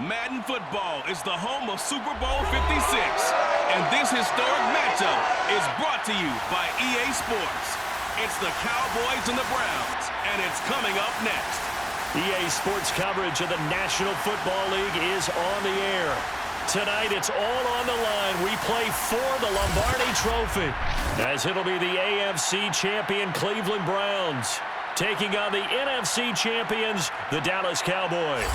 Madden football is the home of Super Bowl 56, and this historic matchup is brought to you by EA Sports. It's the Cowboys and the Browns, and it's coming up next. EA Sports coverage of the National Football League is on the air. Tonight, it's all on the line. We play for the Lombardi Trophy, as it'll be the AFC champion Cleveland Browns taking on the NFC champions, the Dallas Cowboys.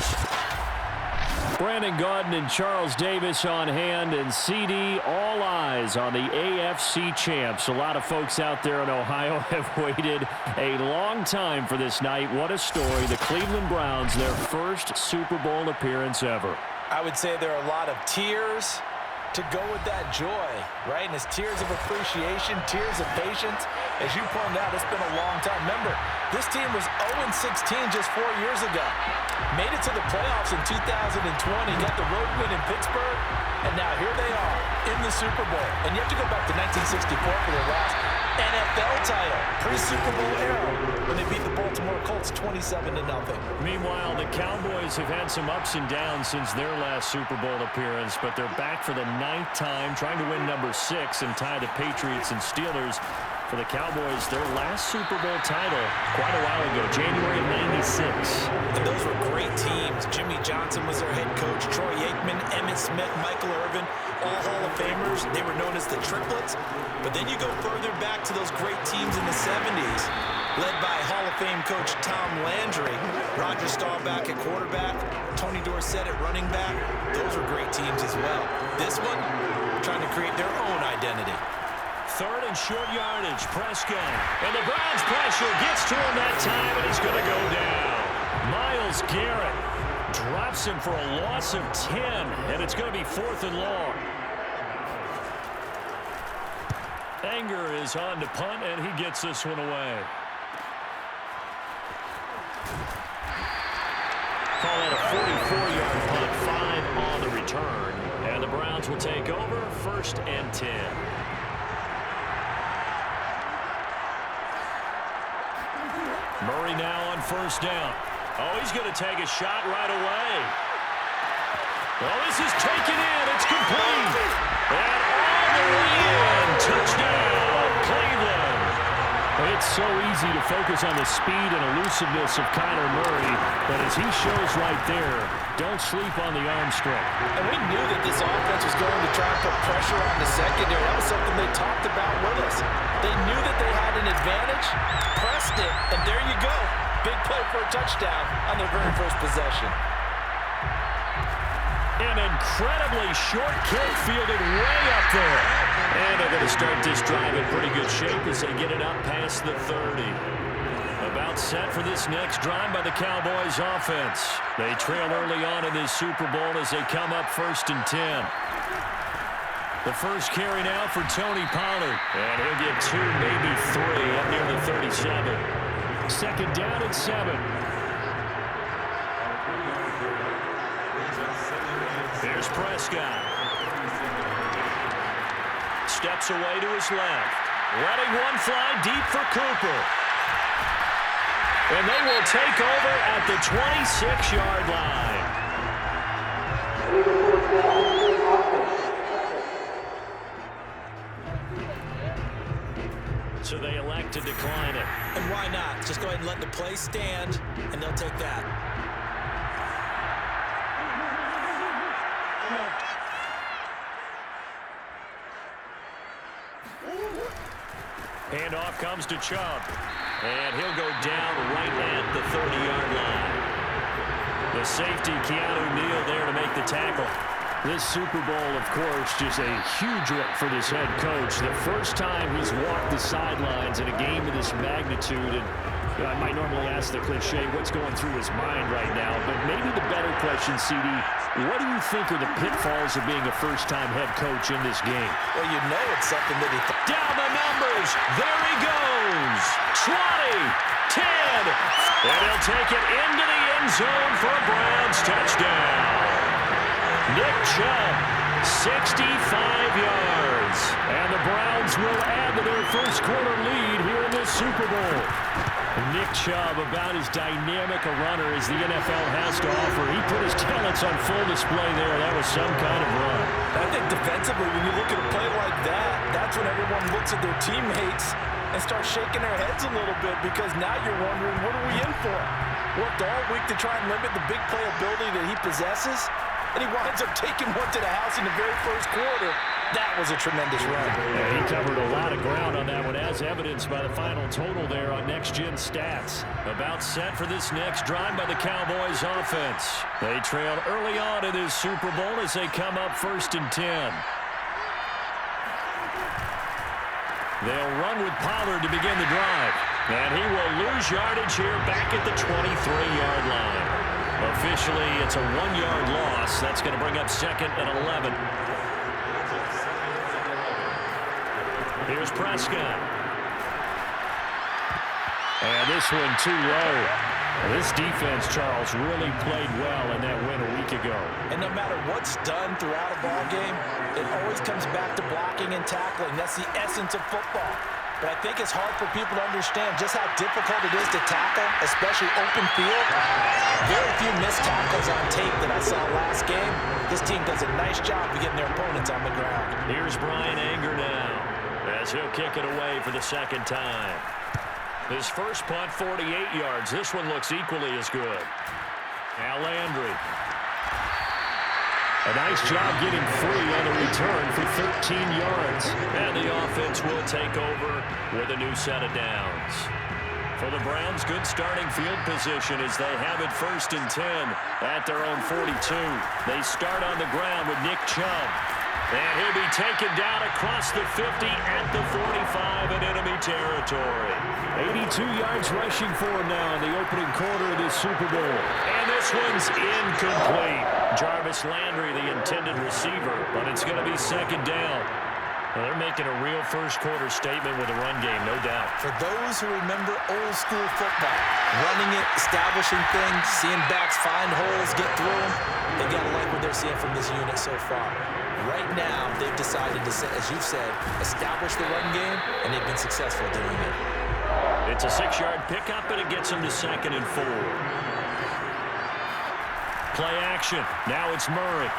Brandon Gaudin and Charles Davis on hand, and CD, all eyes on the AFC champs. A lot of folks out there in Ohio have waited a long time for this night. What a story. The Cleveland Browns, their first Super Bowl appearance ever. I would say there are a lot of tears to go with that joy, right? And it's tears of appreciation, tears of patience. As you pointed out, it's been a long time. Remember, this team was 0-16 just 4 years ago. Made it to the playoffs in 2020, got the road win in Pittsburgh, and now here they are in the Super Bowl. And you have to go back to 1964 for their last NFL title, pre-Super Bowl era, when they beat the Baltimore Colts 27-0. Meanwhile, the Cowboys have had some ups and downs since their last Super Bowl appearance, but they're back for the 9th time, trying to win number 6 and tie the Patriots and Steelers. For the Cowboys, their last Super Bowl title quite a while ago, January of '96. And those were great teams. Jimmy Johnson was their head coach, Troy Aikman, Emmitt Smith, Michael Irvin, all Hall of Famers. They were known as the Triplets. But then you go further back to those great teams in the 70s, led by Hall of Fame coach Tom Landry, Roger Staubach at quarterback, Tony Dorsett at running back. Those were great teams as well. This one, trying to create their own identity. Third and short yardage, Prescott. And the Browns pressure gets to him that time, and he's going to go down. Myles Garrett drops him for a loss of 10, and it's going to be 4th and long. Anger is on to punt, and he gets this one away. Call it a 44-yard punt, 5 on the return. And the Browns will take over, 1st and 10. Murray now on 1st down. Oh, he's going to take a shot right away. Well, this is taken in. It's complete. And all the way in. Touchdown, Cleveland. It's so easy to focus on the speed and elusiveness of Kyler Murray, but as he shows right there, don't sleep on the arm strength. And we knew that this offense was going to try and put pressure on the secondary. That was something they talked about with us. They knew that they had an advantage, pressed it, and there you go. Big play for a touchdown on their very first possession. An incredibly short kick fielded way up there. And they're going to start this drive in pretty good shape as they get it up past the 30. About set for this next drive by the Cowboys offense. They trail early on in this Super Bowl as they come up 1st and 10. The first carry now for Tony Pollard. And he'll get 2, maybe 3 up near the 37. 2nd down and 7. Here's Prescott. Steps away to his left. Letting one fly deep for Cooper. And they will take over at the 26-yard line. So they elect to decline it. And why not? Just go ahead and let the play stand, and they'll take that. Handoff comes to Chubb. And he'll go down right at the 30-yard line. The safety, Keanu Neal, there to make the tackle. This Super Bowl, of course, just a huge one for this head coach. The first time he's walked the sidelines in a game of this magnitude. And I might normally ask the cliche, what's going through his mind right now? But maybe the better question, CD, what do you think are the pitfalls of being a first-time head coach in this game? Well, you know it's something that he... Down the numbers. There he goes. 20, 10. And he'll take it into the end zone for a Browns touchdown. Nick Chubb, 65 yards. And the Browns will add to their first quarter lead here in this Super Bowl. Nick Chubb, about as dynamic a runner as the NFL has to offer. He put his talents on full display there. That was some kind of run. I think defensively, when you look at a play like that, that's when everyone looks at their teammates and starts shaking their heads a little bit, because now you're wondering, what are we in for? Worked all week to try and limit the big play ability that he possesses, and he winds up taking one to the house in the very first quarter. That was a tremendous run. Yeah, he covered a lot of ground on that one, as evidenced by the final total there on Next Gen Stats. About set for this next drive by the Cowboys offense. They trailed early on in this Super Bowl as they come up 1st and 10. They'll run with Pollard to begin the drive. And he will lose yardage here back at the 23-yard line. Officially, it's a 1-yard loss. That's going to bring up 2nd and 11. Here's Prescott. And this one too low. This defense, Charles, really played well in that win a week ago. And no matter what's done throughout a ball game, it always comes back to blocking and tackling. That's the essence of football. But I think it's hard for people to understand just how difficult it is to tackle, especially open field. Very few missed tackles on tape that I saw last game. This team does a nice job of getting their opponents on the ground. Here's Brian Anger now, as he'll kick it away for the 2nd time. His first punt, 48 yards. This one looks equally as good. Now Landry. A nice job getting free on the return for 13 yards. And the offense will take over with a new set of downs. For the Browns, good starting field position as they have it 1st and 10 at their own 42. They start on the ground with Nick Chubb. And he'll be taken down across the 50 at the 45 in enemy territory. 82 yards rushing for him now in the opening quarter of this Super Bowl. And this one's incomplete. Jarvis Landry, the intended receiver, but it's going to be 2nd down. Well, they're making a real first-quarter statement with a run game, no doubt. For those who remember old-school football, running it, establishing things, seeing backs find holes, get through them, they got to like what they're seeing from this unit so far. Right now, they've decided to, as you've said, establish the run game, and they've been successful doing it. It's a 6-yard pickup, and it gets them to 2nd and 4. Play action. Now it's Murray.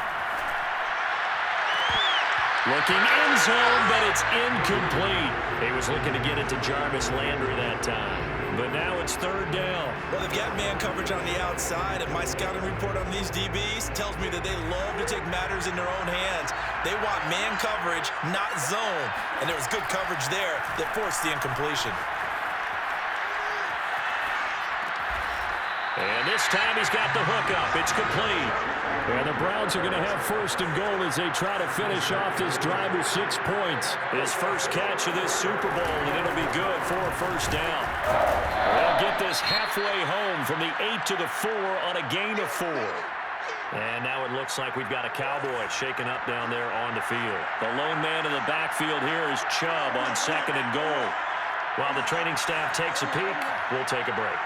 Looking end zone, but it's incomplete. He was looking to get it to Jarvis Landry that time. But now it's 3rd down. Well, they've got man coverage on the outside, and my scouting report on these DBs tells me that they love to take matters in their own hands. They want man coverage, not zone. And there was good coverage there that forced the incompletion. And this time he's got the hook up. It's complete. And the Browns are going to have 1st and goal as they try to finish off this drive with 6 points. His first catch of this Super Bowl, and it'll be good for a 1st down. They'll get this halfway home from the 8 to the 4 on a gain of 4. And now it looks like we've got a Cowboy shaken up down there on the field. The lone man in the backfield here is Chubb on 2nd and goal. While the training staff takes a peek, we'll take a break.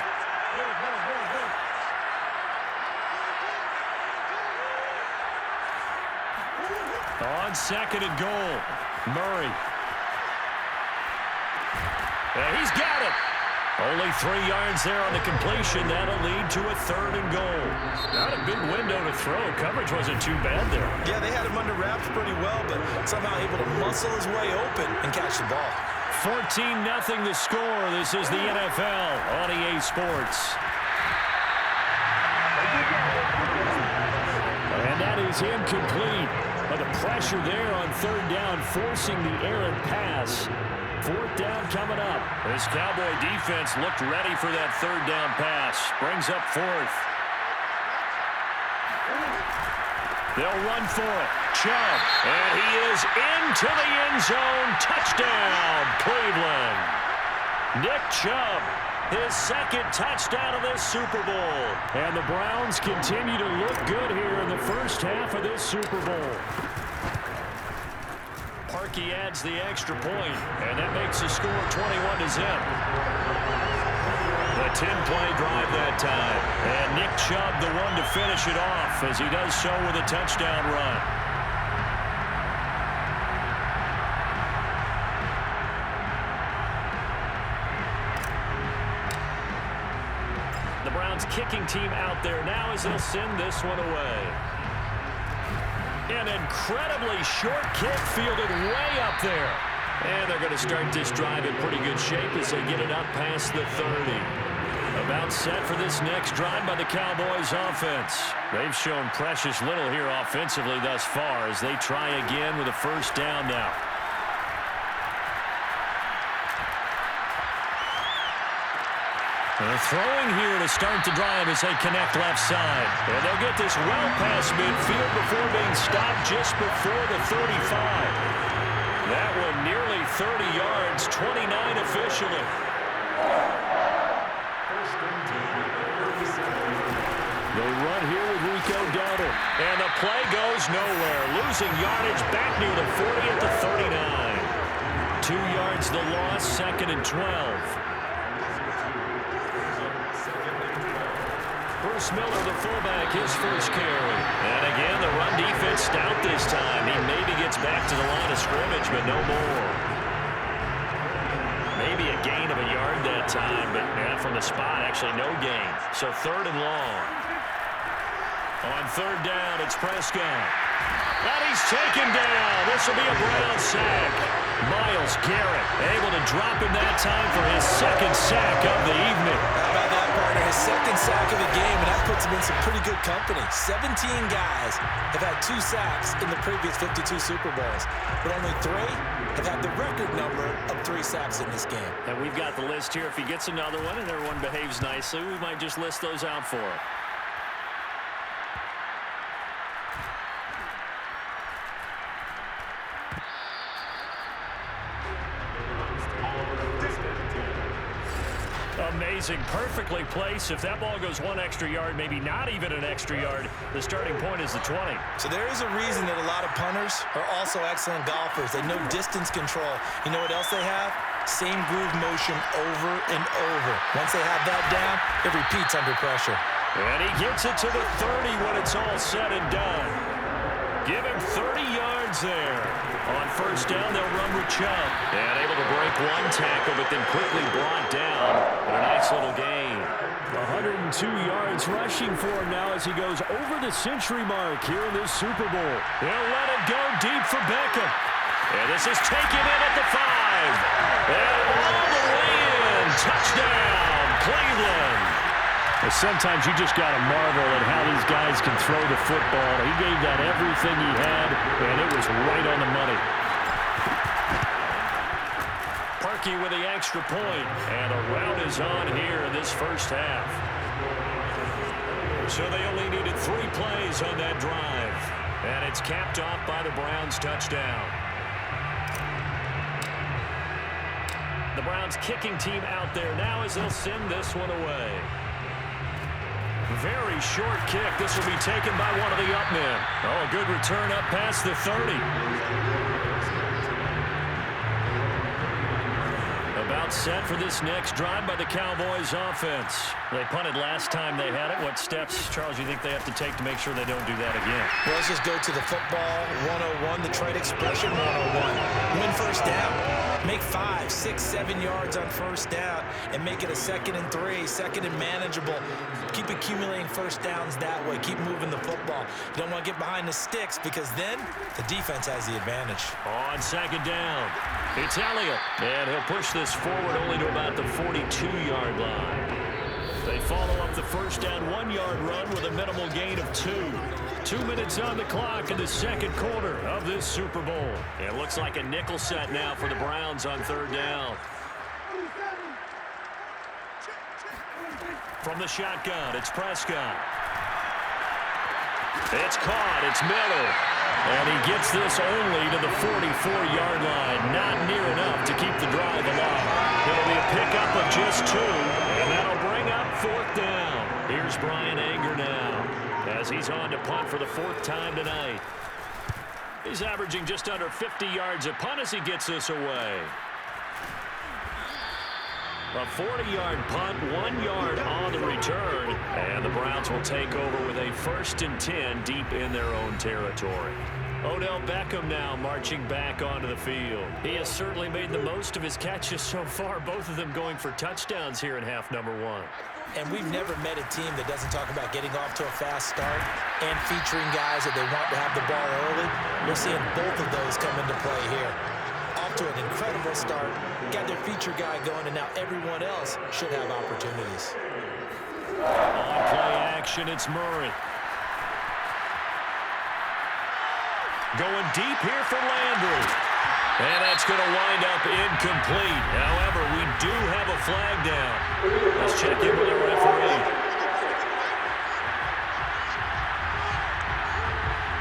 On 2nd and goal, Murray. And he's got it. Only 3 yards there on the completion. That'll lead to a 3rd and goal. Not a big window to throw. Coverage wasn't too bad there. Yeah, they had him under wraps pretty well, but somehow able to muscle his way open and catch the ball. 14-0 the score. This is the NFL on EA Sports. And that is incomplete. But the pressure there on 3rd down, forcing the errant pass. 4th down coming up. This Cowboy defense looked ready for that 3rd down pass. Brings up 4th. They'll run for it. Chubb. And he is into the end zone. Touchdown, Cleveland. Nick Chubb. His 2nd touchdown of this Super Bowl. And the Browns continue to look good here in the first half of this Super Bowl. Parkey adds the extra point, and that makes the score 21-0. The 10-play drive that time. And Nick Chubb the one to finish it off as he does so with a touchdown run. kicking team out there now as they'll send this one away. An incredibly short kick fielded way up there. And they're going to start this drive in pretty good shape as they get it up past the 30. About set for this next drive by the Cowboys offense. They've shown precious little here offensively thus far as they try again with a first down now. They're throwing here to start the drive as they connect left side. And they'll get this well past midfield before being stopped just before the 35. That one nearly 30 yards, 29 officially. They run here with Rico Dowdle. And the play goes nowhere. Losing yardage back near the 40 at the 39. 2 yards the loss, 2nd and 12. Bruce Miller, the fullback, his first carry. And again, the run defense stout this time. He maybe gets back to the line of scrimmage, but no more. Maybe a gain of a yard that time, but from the spot, actually no gain. So 3rd and long. On 3rd down, it's Prescott. And he's taken down. This will be a Brown sack. Myles Garrett able to drop him that time for his 2nd sack of the evening. How about that, partner? His 2nd sack of the game, and that puts him in some pretty good company. 17 guys have had 2 sacks in the previous 52 Super Bowls, but only 3 have had the record number of 3 sacks in this game. And we've got the list here. If he gets another one and everyone behaves nicely, we might just list those out for him. Amazing, perfectly placed. If that ball goes 1 extra yard, maybe not even an extra yard, the starting point is the 20. So there is a reason that a lot of punters are also excellent golfers. They know distance control. You know what else they have? Same groove motion over and over. Once they have that down, it repeats under pressure. And he gets it to the 30 when it's all said and done. Give him 30 yards there. On 1st down, they'll run with Chubb. And able to break 1 tackle, but then quickly brought down. But a nice little gain. 102 yards rushing for him now as he goes over the century mark here in this Super Bowl. He'll let it go deep for Beckham. And this is taken in at the 5. And all the way in. Touchdown, Cleveland. Sometimes you just got to marvel at how these guys can throw the football. He gave that everything he had, and it was right on the money. Parkey with the extra point, and a rout is on here in this first half. So they only needed 3 plays on that drive, and it's capped off by the Browns' touchdown. The Browns kicking team out there now as they'll send this one away. Very short kick. This will be taken by one of the up men. Oh, good return up past the 30. About set for this next drive by the Cowboys offense. They punted last time they had it. What steps, Charles, you think they have to take to make sure they don't do that again? Well, let's just go to the football 101, the trade expression 101. Win first down. Make 5, 6, 7 yards on first down and make it a 2nd and 3, 2nd and manageable. Keep accumulating first downs that way. Keep moving the football. You don't want to get behind the sticks because then the defense has the advantage. On 2nd down, it's Elliott. And he'll push this forward only to about the 42-yard line. They follow up the first down 1-yard run with a minimal gain of 2. 2 minutes on the clock in the 2nd quarter of this Super Bowl. It looks like a nickel set now for the Browns on 3rd down. From the shotgun, it's Prescott. It's caught. It's Miller. And he gets this only to the 44-yard line. Not near enough to keep the drive alive. It'll be a pickup of just 2, and that'll bring up 4th down. Here's Brian Anger now as he's on to punt for the 4th time tonight. He's averaging just under 50 yards a punt as he gets this away. A 40-yard punt, 1 yard on the return, and the Browns will take over with a 1st and 10 deep in their own territory. Odell Beckham now marching back onto the field. He has certainly made the most of his catches so far, both of them going for touchdowns here in half number 1. And we've never met a team that doesn't talk about getting off to a fast start and featuring guys that they want to have the ball early. You're seeing both of those come into play here. Off to an incredible start, got their feature guy going, and now everyone else should have opportunities. On play action, it's Murray. Going deep here for Landry. And that's going to wind up incomplete. However, we do have a flag down. Let's check in with the referee.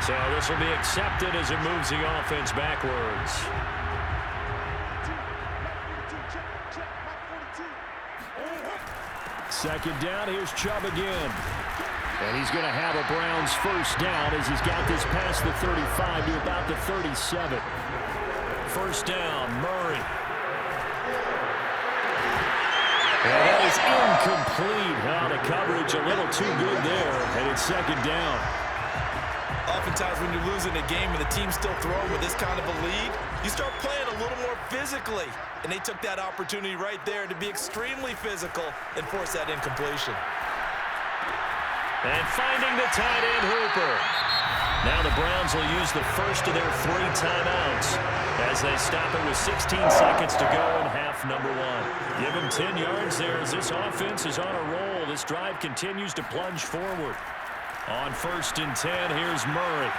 So this will be accepted as it moves the offense backwards. Second down, here's Chubb again. And he's going to have a Browns first down as he's got this past the 35 to about the 37. First down, Murray. And that is incomplete. Oh, the coverage a little too good there, and it's second down. Oftentimes when you're losing a game and the team's still throwing with this kind of a lead, you start playing a little more physically. And they took that opportunity right there to be extremely physical and force that incompletion. And finding the tight end, Hooper. Now the Browns will use the first of their 3 timeouts as they stop it with 16 seconds to go in half number 1. Give them 10 yards there as this offense is on a roll. This drive continues to plunge forward. On first and 10, here's Murray.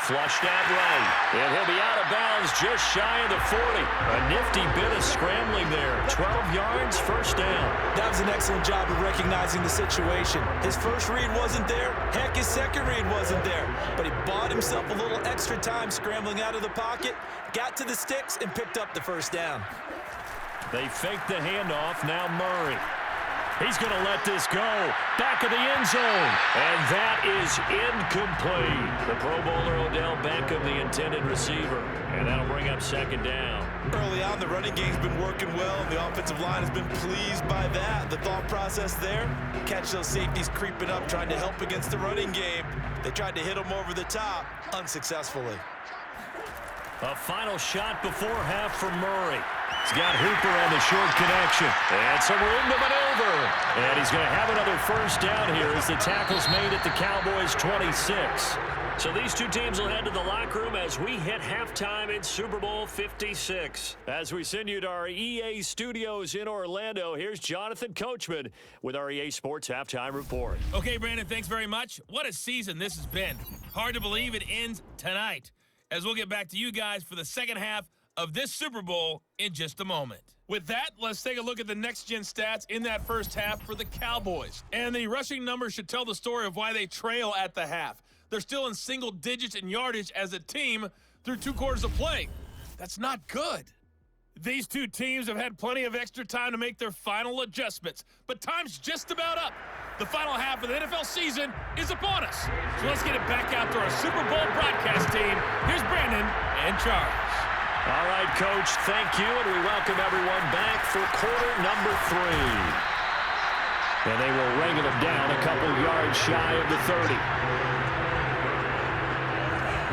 Flushed out right, and he'll be out of bounds just shy of the 40. A nifty bit of scrambling there. 12 yards, first down. That was an excellent job of recognizing the situation. His first read wasn't there. Heck, his second read wasn't there. But he bought himself a little extra time scrambling out of the pocket, got to the sticks, and picked up the first down. They fake the handoff, now Murray. He's going to let this go. Back of the end zone. And that is incomplete. The Pro Bowler Odell Beckham, the intended receiver. And that'll bring up second down. Early on, the running game's been working well, and the offensive line has been pleased by that. The thought process there, catch those safeties creeping up, trying to help against the running game. They tried to hit them over the top, unsuccessfully. A final shot before half for Murray. He's got Hooper on the short connection. And some room to maneuver. And he's going to have another first down here as the tackle's made at the Cowboys' 26. So these two teams will head to the locker room as we hit halftime in Super Bowl 56. As we send you to our EA studios in Orlando, here's Jonathan Coachman with our EA Sports Halftime Report. Okay, Brandon, thanks very much. What a season this has been. Hard to believe it ends tonight, as we'll get back to you guys for the second half of this Super Bowl in just a moment. With that, let's take a look at the next-gen stats in that first half for the Cowboys. And the rushing numbers should tell the story of why they trail at the half. They're still in single digits in yardage as a team through 2 quarters of play. That's not good. These two teams have had plenty of extra time to make their final adjustments, but time's just about up. The final half of the NFL season is upon us. So let's get it back out to our Super Bowl broadcast team. Here's Brandon and Charles. All right, Coach, thank you, and we welcome everyone back for quarter number 3. And they will wrangle them down a couple yards shy of the 30.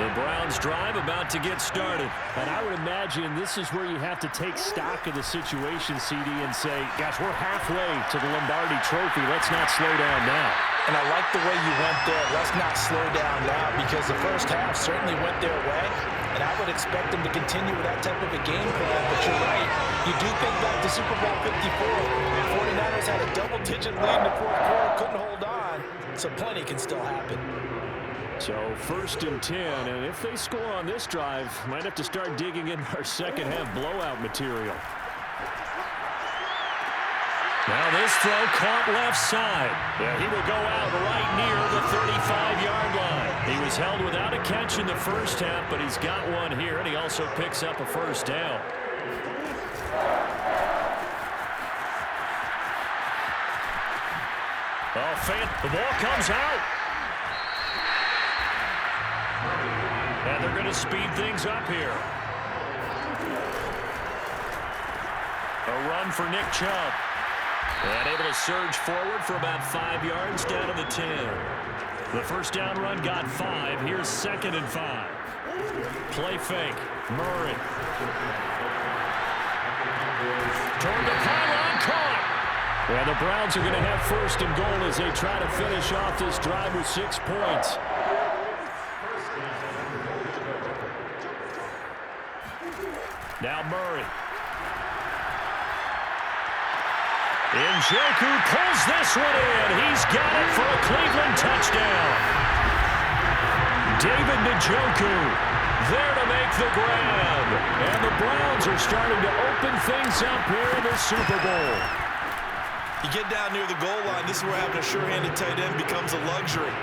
The Browns drive about to get started. And I would imagine this is where you have to take stock of the situation, CD, and say, gosh, we're halfway to the Lombardi Trophy. Let's not slow down now. And I like the way you went there. Let's not slow down now, because the first half certainly went their way. And I would expect them to continue with that type of a game plan. But you're right. You do think back to Super Bowl 54. The 49ers had a double-digit lead in the fourth quarter, couldn't hold on. So plenty can still happen. So first and 10, and if they score on this drive, might have to start digging in our second half blowout material. Now this throw caught left side. Yeah, he will go out right near the 35-yard line. He was held without a catch in the first half, but he's got one here, and he also picks up a first down. Oh, the ball comes out. And they're going to speed things up here. A run for Nick Chubb. And able to surge forward for about 5 yards down to the 10. The first down run got 5. Here's second and 5. Play fake. Murray. Toward the pylon, caught. And the Browns are going to have first and goal as they try to finish off this drive with 6 points. Now Murray. Njoku pulls this one in. He's got it for a Cleveland touchdown. David Njoku there to make the grab. And the Browns are starting to open things up here in the Super Bowl. You get down near the goal line, this is where having a sure-handed tight end becomes a luxury.